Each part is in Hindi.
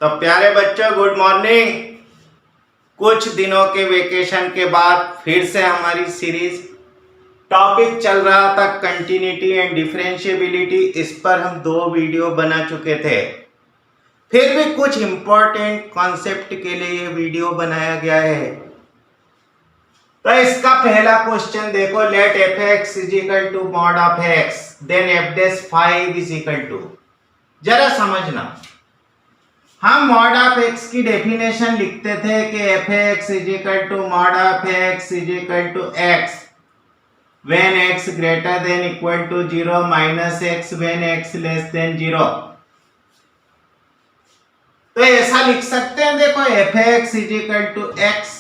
तो प्यारे बच्चों गुड मॉर्निंग। कुछ दिनों के वेकेशन के बाद फिर से हमारी सीरीज टॉपिक चल रहा था कंटिन्यूटी एंड डिफरेंशिएबिलिटी। इस पर हम 2 वीडियो बना चुके थे। फिर भी कुछ इंपॉर्टेंट कॉन्सेप्ट के लिए ये वीडियो बनाया गया है। तो इसका पहला क्वेश्चन देखो, let F X is equal to mod of X then F dash 5 is equal to. जरा समझना, हम मॉड ऑफ एक्स की डेफिनेशन लिखते थे कि F X is equal to mod of X is equal to X when X greater than equal to 0 minus X when X less than 0। तो ऐसा लिख सकते हैं, देखो F X is equal to X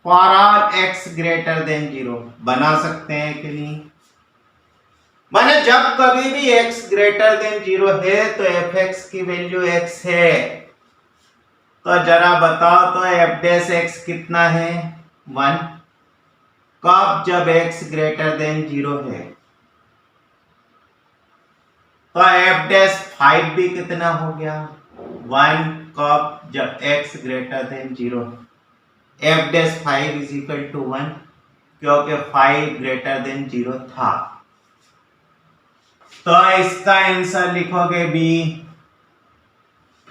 for all x greater than 0 बना सकते हैं कि नहीं। माने जब कभी भी x ग्रेटर देन 0 है तो एफ एक्स की वैल्यू x है। तो जरा बताओ तो एफ डैश एक्स कितना है 1। कब? जब x ग्रेटर देन 0 है। तो एफ डैश 5 भी कितना हो गया 1। कब? जब x ग्रेटर देन 0 है। F dash 5 is equal to 1 क्योंकि 5 ग्रेटर देन 0 था। तो इसका आंसर लिखोगे बी।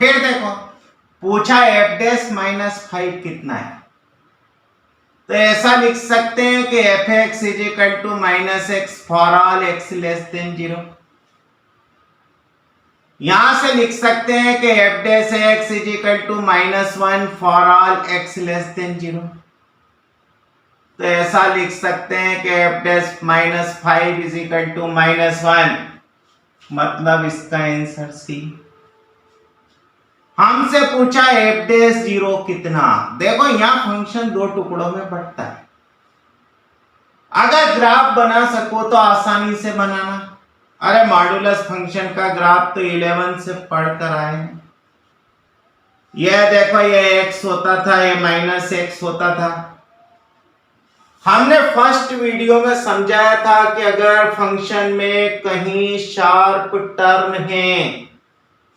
फिर देखो पूछा एफ डैश माइनस 5 कितना है, तो ऐसा लिख सकते हैं कि F X is equal to minus X for all X less than 0। यहां से लिख सकते हैं कि F dash X is equal to minus 1 for all X less than 0। तो ऐसा लिख सकते हैं कि F dash minus 5 is equal to minus 1, मतलब इसका आंसर सी। हमसे पूछा एफ डैश 0 कितना। देखो यहां फंक्शन 2 टुकड़ों में बढ़ता है। अगर ग्राफ बना सको तो आसानी से बनाना। अरे मॉड्यूलस फंक्शन का ग्राफ तो 11 से पढ़कर आए हैं। यह देखो ये x होता था, ये माइनस x होता था। हमने फर्स्ट वीडियो में समझाया था कि अगर फंक्शन में कहीं शार्प टर्म है,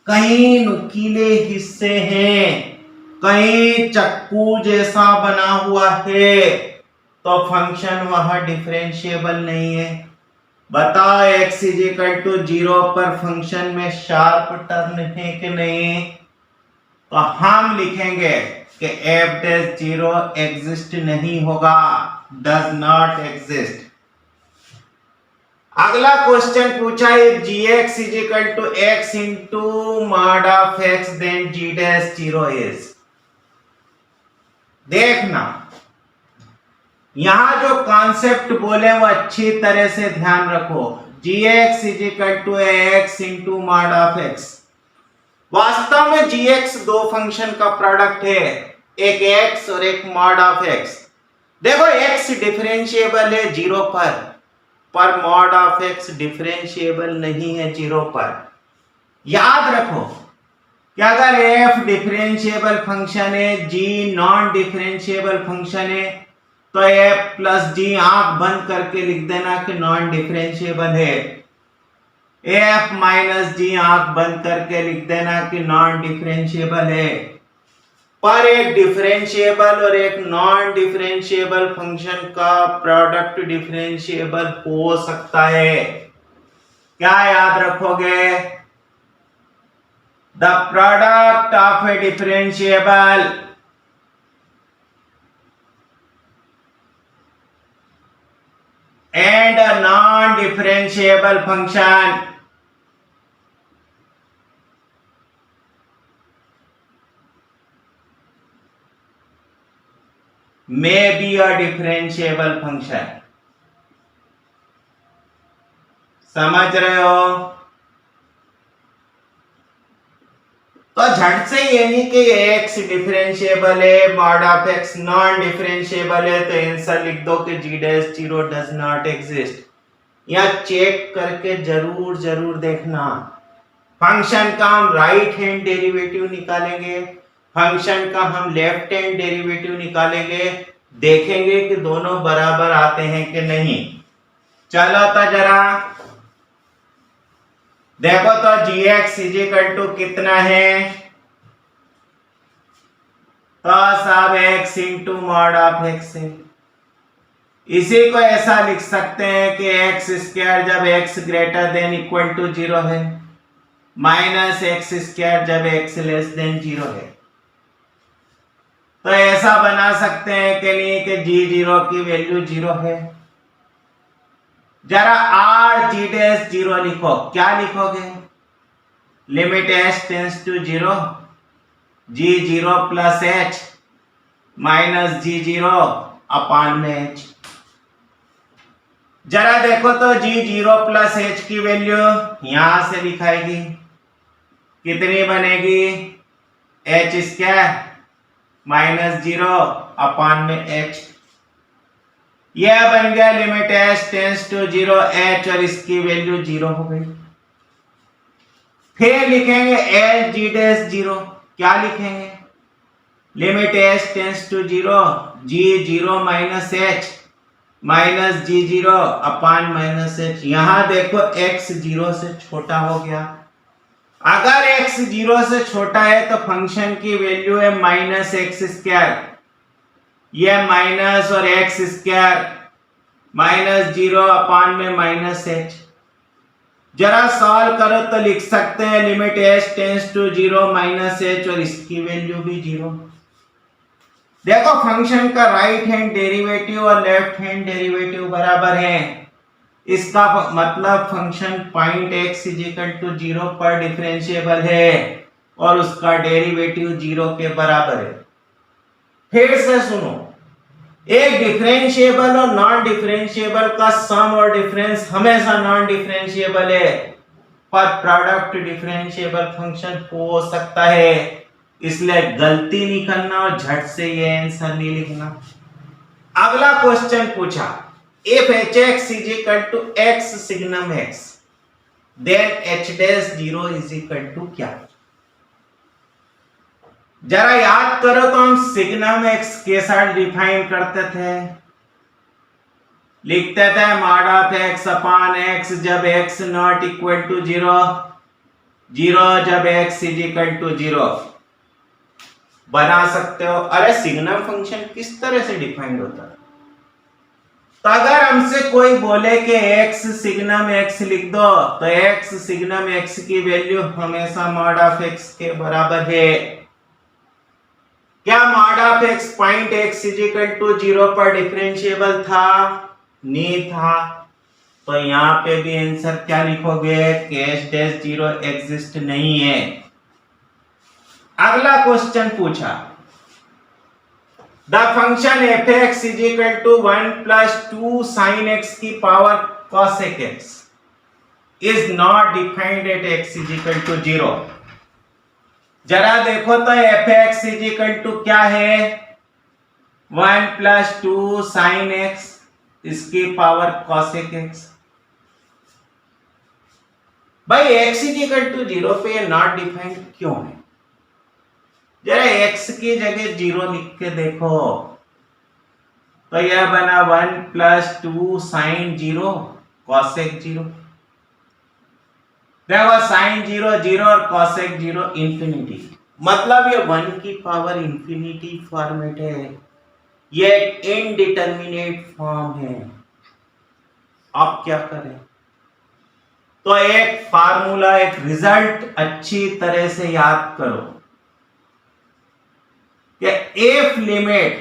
कहीं नुकीले हिस्से हैं, कहीं चक्कू जैसा बना हुआ है, तो फंक्शन वह डिफरेंशिएबल नहीं है। बताओ x इज इक्वल टू 0 पर फंक्शन में शार्प टर्म है कि नहीं। तो हम लिखेंगे कि f डैश 0 एग्जिस्ट नहीं होगा, डज नॉट एग्जिस्ट। अगला क्वेश्चन पूछा है gx is equal to x into mod of x then g dash 0 is. देखना यहां जो कॉन्सेप्ट बोले वो अच्छी तरह से ध्यान रखो। gx is equal to x into mod of x। वास्तव में gx 2 फंक्शन का प्रोडक्ट है, एक x और एक मॉड ऑफ x। देखो x डिफरेंशिएबल है 0 पर मॉड ऑफ x डिफरेंशिएबल नहीं है 0 पर। याद रखो कि अगर f डिफरेंशिएबल फंक्शन है, g नॉन डिफरेंशिएबल फंक्शन है, तो f प्लस g आंख बंद करके लिख देना कि नॉन डिफरेंशिएबल है। f माइनस g आंख बंद करके लिख देना कि नॉन डिफरेंशिएबल है। पर एक डिफरेंशिएबल और एक नॉन डिफरेंशिएबल फंक्शन का प्रोडक्ट डिफरेंशिएबल हो सकता है। क्या याद रखोगे? The product of A differentiable and a non differentiable function may be a differentiable function। समझ रहे हो? तो झट से ये नहीं कि x डिफरेंशिएबल है, mod of x non differentiable है, तो आंसर लिख दो कि g dash 0 does not exist. या चेक करके जरूर देखना। फंक्शन का हम राइट हैंड डेरिवेटिव निकालेंगे, फंक्शन का हम लेफ्ट हैंड डेरिवेटिव निकालेंगे, देखेंगे कि दोनों बराबर आते हैं कि नहीं। चलो तो जरा देखो तो gx इज इक्वल टू कितना है तो सब x into mod of x है। इसी को ऐसा लिख सकते हैं कि एक्स स्क्वायर जब x greater than equal to 0 है, माइनस एक्स स्क्वायर जब x लेस देन 0 है। तो ऐसा बना सकते हैं कि नहीं कि g0 की वैल्यू 0 है। जरा r g डैश 0 लिखो, क्या लिखोगे? Limit h tends to 0 g0 plus h minus g0 upon में h। जरा देखो तो g0 प्लस h की वैल्यू यहां से लिखाएगी, कितनी बनेगी? h स्क्वायर माइनस 0 अपान में h। यह बन गया limit h tends to 0 h और इसकी वैल्यू 0 हो गई। फिर लिखेंगे एल जी डैश 0, क्या लिखेंगे? Limit h tends to 0 g0 minus h minus g0 upon minus h। यहां देखो x 0 से छोटा हो गया। अगर x 0 से छोटा है तो फंक्शन की वैल्यू है माइनस एक्स स्क्वायर, यह माइनस और एक्स स्क्वायर माइनस 0 अपान में माइनस h। जरा सॉल्व करो तो लिख सकते हैं limit h tends to 0 minus h और इसकी वैल्यू भी 0। देखो फंक्शन का राइट हैंड डेरिवेटिव और लेफ्ट हैंड डेरिवेटिव बराबर है। इसका मतलब function point x is equal to 0 पर डिफरेंशिएबल है और उसका डेरिवेटिव 0 के बराबर है। फिर से सुनो, एक डिफरेंशिएबल और नॉन डिफरेंशिएबल का सम और डिफरेंस हमेशा नॉन डिफरेंशिएबल है, पर प्रोडक्ट डिफरेंशिएबल फंक्शन हो सकता है। इसलिए गलती नहीं करना और झट से ये आंसर नहीं लिखना। अगला क्वेश्चन पूछा, if hx is equal to x signum x then h dash 0 is equal to क्या? जरा याद करो तो हम सिग्नम x के साथ डिफाइन करते थे, लिखते थे mod of x upon x जब x नॉट इक्वल टू 0, 0 जब x इज इक्वल टू 0 बना सकते हो। अरे सिग्नम फंक्शन किस तरह से डिफाइंड होता है? तो अगर हमसे कोई बोले कि x सिग्नम x लिख दो तो x सिग्नम x की वैल्यू हमेशा मॉड ऑफ x के बराबर है। क्या mod of x point x is equal to 0 पर डिफरेंशिएबल था? नहीं था। तो यहां पे भी आंसर क्या लिखोगे कि h डैश 0 एग्जिस्ट नहीं है। अगला क्वेश्चन पूछा, the function f(x) is equal to 1 plus 2 sin x की power cos x is not defined at x is equal to 0। जरा देखो तो f(x) इज इक्वल टू क्या है? 1 प्लस 2 sin x इसकी पावर cos x। भाई x इज इक्वल टू 0 पे ये नॉट डिफाइंड क्यों है? जरा x की जगह 0 लिख के देखो तो यह बना 1 प्लस 2 साइन 0 कॉसेक 0। देखो साइन 0 0 और कॉसेक 0 इंफिनिटी, मतलब ये 1 की पावर इंफिनिटी फॉर्मेट है, ये इनडिटर्मिनेट फॉर्म है। अब क्या करें? तो एक फार्मूला, एक रिजल्ट अच्छी तरह से याद करो कि if limit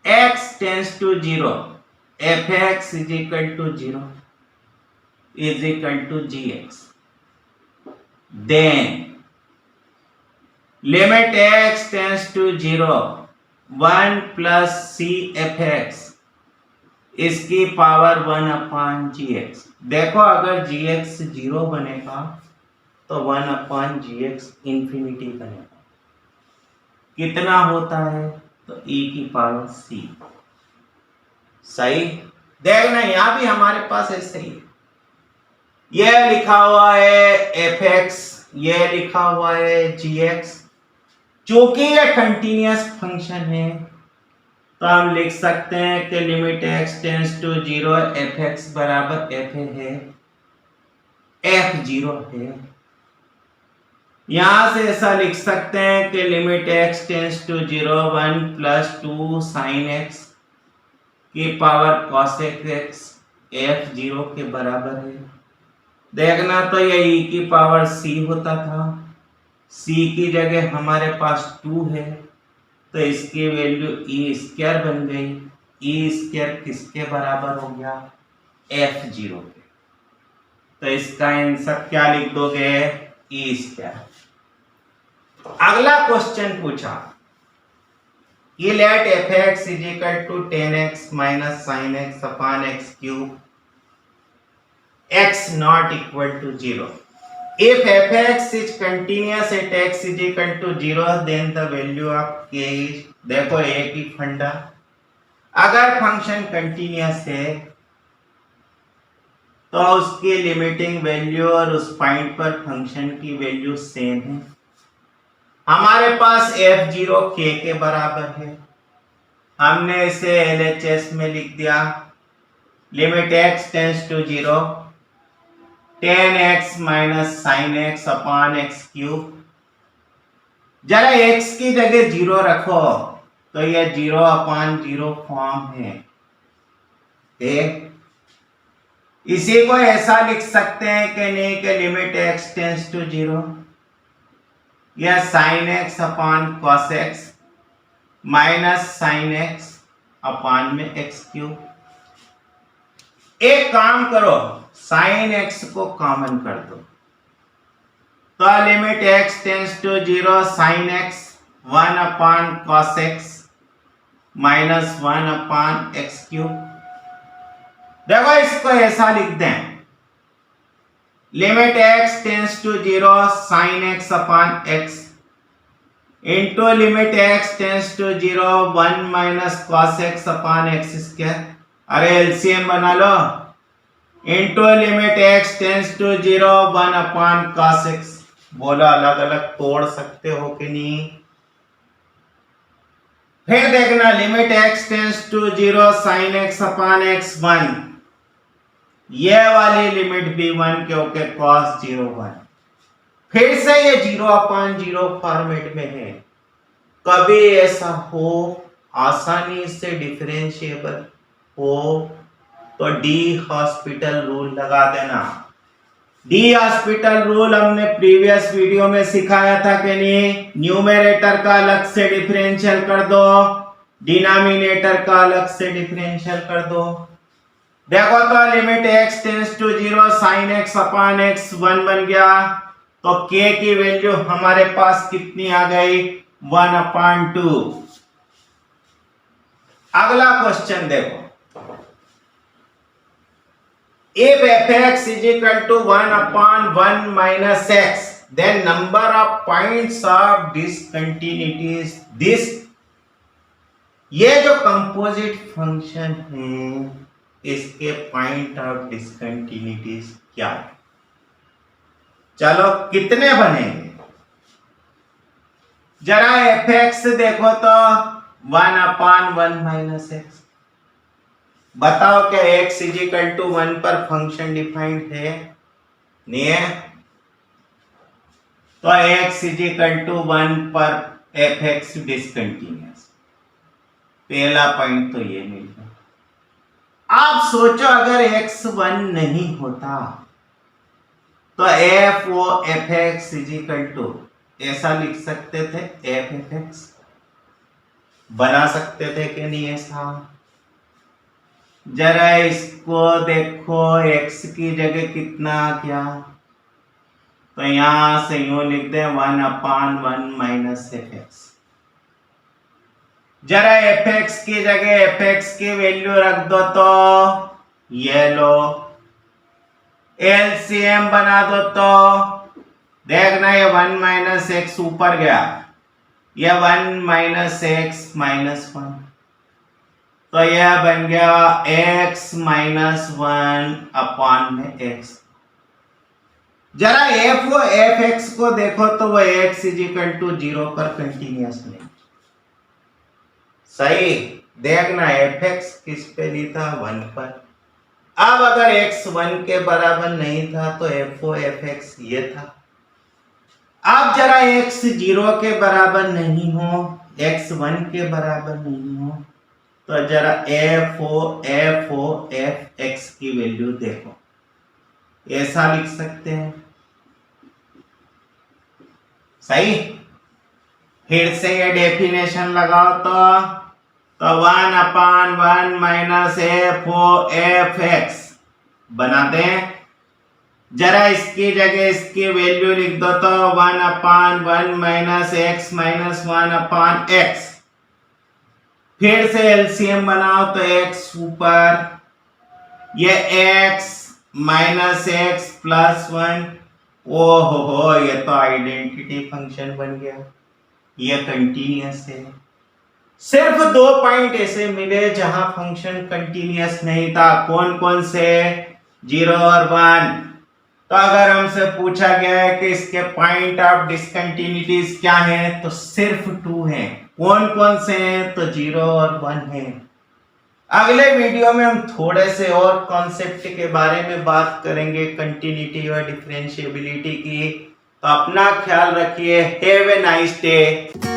x tends to 0 f(x) is equal to 0 is equal to gx, then limit x tends to 0 1 plus c f(x) इसकी पावर 1 अपान gx। देखो अगर gx 0 बनेगा तो 1 अपान gx इंफिनिटी बनेगा। कितना होता है? तो e की पावर c। सही? देखना यहां भी हमारे पास ऐसे ही, यह लिखा हुआ है f(x), यह लिखा हुआ है gx। चूंकि यह कंटीन्यूअस फंक्शन है तो हम लिख सकते हैं कि limit x tends to 0 f(x) बराबर f है, f 0 है। यहां से ऐसा लिख सकते हैं कि limit x tends to 0 1 plus 2 sine x की पावर cosec x f 0 के बराबर है। देखना तो ये e की पावर c होता था, c की जगह हमारे पास 2 है तो इसकी वैल्यू e स्क्वायर बन गई। e स्क्वायर किसके बराबर हो गया? f 0 के। तो इसका आंसर क्या लिख दोगे? e square. अगला क्वेश्चन पूछा कि let f(x) is equal to 10x minus sin x upon x cube x not equal to 0। If f(x) is continuous at x is equal to 0 then the value of k is, देखो एक ही फंडा, अगर फंक्शन कंटिन्यूअस है तो उसकी लिमिटिंग वैल्यू और उस पॉइंट पर फंक्शन की वैल्यू सेम है। हमारे पास f0 k के बराबर है, हमने इसे LHS में लिख दिया। Limit x tends to 0 10x minus sine x upon x cube. जरा x की जगह 0 रखो तो यह 0 अपॉन 0 फॉर्म है। इसी को ऐसा लिख सकते हैं कि नहीं कि लिमिट x टेंस टू 0 या sine x upon cos x minus sine x upon में x क्यूब। एक काम करो, साइन x को कॉमन कर दो तो limit x tends to 0 sine x 1 upon cos x minus 1 upon x cube. देखो इसको ऐसा लिख दें, limit x tends to 0 sine x upon x into limit x tends to 0 1 minus cos x upon x square. अरे एलसीएम बना लो, into limit x tends to 0 1 upon cos x। बोलो अलग अलग तोड़ सकते हो कि नहीं? फिर देखना limit x tends to 0 sine x upon x 1, ये वाली लिमिट भी 1 क्योंकि cos 0 1। फिर से ये 0 अपॉन 0 फॉर्मेट में है। कभी ऐसा हो आसानी से डिफरेंशिएबल हो तो डी हॉस्पिटल रूल लगा देना। डी हॉस्पिटल रूल हमने प्रीवियस वीडियो में सिखाया था कि नहीं? न्यूमरेटर का अलग से डिफरेंशियल कर दो, डिनोमिनेटर का अलग से डिफरेंशियल कर दो। देखो तो limit x tends to 0 sine x upon x 1 बन गया तो k की वैल्यू हमारे पास कितनी आ गई? 1 अपॉन 2। अगला क्वेश्चन देखो, if f(x) is equal to 1 upon 1 minus x then number of points of discontinuities this, ये जो कंपोजिट फंक्शन है इसके पॉइंट ऑफ डिसकंटिन्यूटीज क्या है? चलो कितने बनेंगे? जरा f(x) देखो तो 1 अपॉन 1 माइनस x। बताओ क्या x इज इक्वल टू 1 पर फंक्शन डिफाइंड है? नहीं है। तो x इज इक्वल टू 1 पर f(x) डिसकंटिन्यूअस। पहला पॉइंट तो ये मिल गया। आप सोचो अगर x 1 नहीं होता तो f(x) इज इक्वल टू ऐसा लिख सकते थे, f(x) बना सकते थे कि नहीं ऐसा? जरा इसको देखो, x की जगह कितना क्या, तो यहां से यूं लिख दे 1 अपॉन 1 माइनस f(x). जरा f(x) की जगह f(x) की वैल्यू रख दो तो ये लो, एलसीएम बना दो तो देखना ये 1 माइनस x ऊपर गया, ये 1 माइनस x माइनस 1 तो यह बन गया x माइनस 1 अपॉन में x। जरा f(x) को देखो तो वो x इज इक्वल टू 0 पर कंटिन्यूअस नहीं। सही देखना f(x) किस पे नहीं था? 1 पर। अब अगर x 1 के बराबर नहीं था तो f(x) ये था। अब जरा x 0 के बराबर नहीं हो, x 1 के बराबर नहीं हो, तो जरा f x की वैल्यू देखो, ऐसा लिख सकते हैं। सही। फिर से ये डेफिनेशन लगाओ तो 1/1 माइनस f x बनाते हैं। जरा इसकी जगह इसकी वैल्यू लिख दो तो 1/1 माइनस x माइनस 1/x। फिर से एलसीएम बनाओ तो x ऊपर, ये x माइनस x प्लस 1, ओहो ये तो आइडेंटिटी फंक्शन बन गया, ये कंटिन्यूअस है। सिर्फ 2 पॉइंट ऐसे मिले जहां फंक्शन कंटिन्यूअस नहीं था। कौन कौन से? 0 और 1। तो अगर हमसे पूछा गया है कि इसके पॉइंट ऑफ डिसकंटिन्यूटीज क्या है, तो सिर्फ 2 हैं। कौन कौन से हैं? तो 0 और 1 है। अगले वीडियो में हम थोड़े से और कॉन्सेप्ट के बारे में बात करेंगे, कंटिन्यूटी और डिफरेंशिएबिलिटी की। तो अपना ख्याल रखिए। Have a nice day.